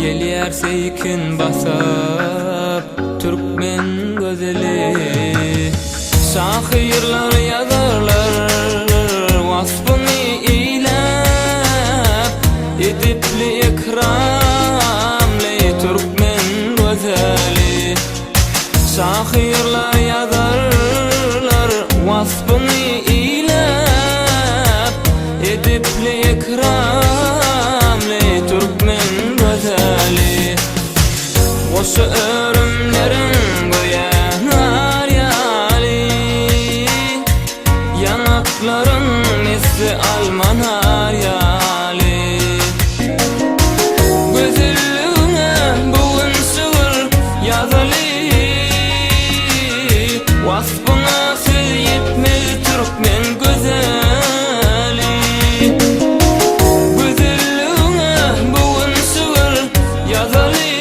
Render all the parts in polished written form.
Gelýär seykin basap Türkmen gözeli. Şahyrlar ýazarlar wasfyny eýläp, edipli ikramly Türkmen gözeli. Şahyrlar ýazarlar wasfyny eýläp, edipli ikramly Türkmen gözeli. Oşu örümlerin goýanar ýaly, yanakların nesli almanar ýaly. Gözellüğüne bugun şuur ýazaly, wasfyna söz ýetmeli Türkmen gözeli. Gözellüğüne bugun şuur ýazaly,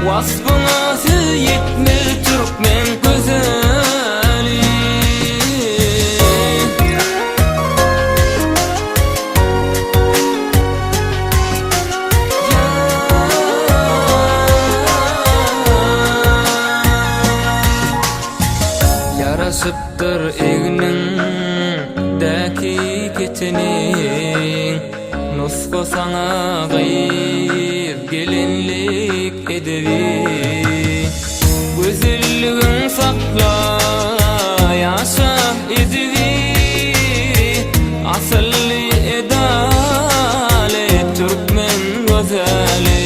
wasfyna söz ýetmeli Türkmen gözeli. Yaraşıpdyr egniň däki keçeniň, nusga sana gaýyp gelinlik edebi. Gözelligin sakla ýaşa edebi, asylly edali Türkmen gözeli.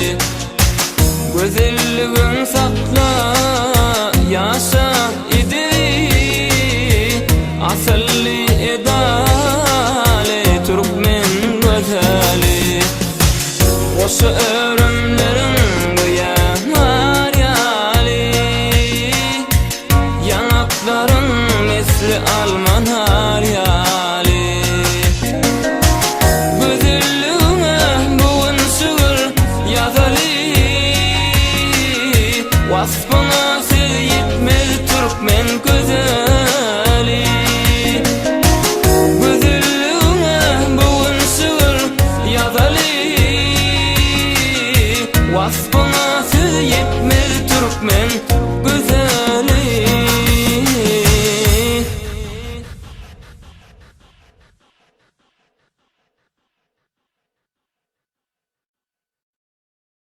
Gözelligin sakla ýaşa edebi, asylly edali Türkmen gözeli. Oşu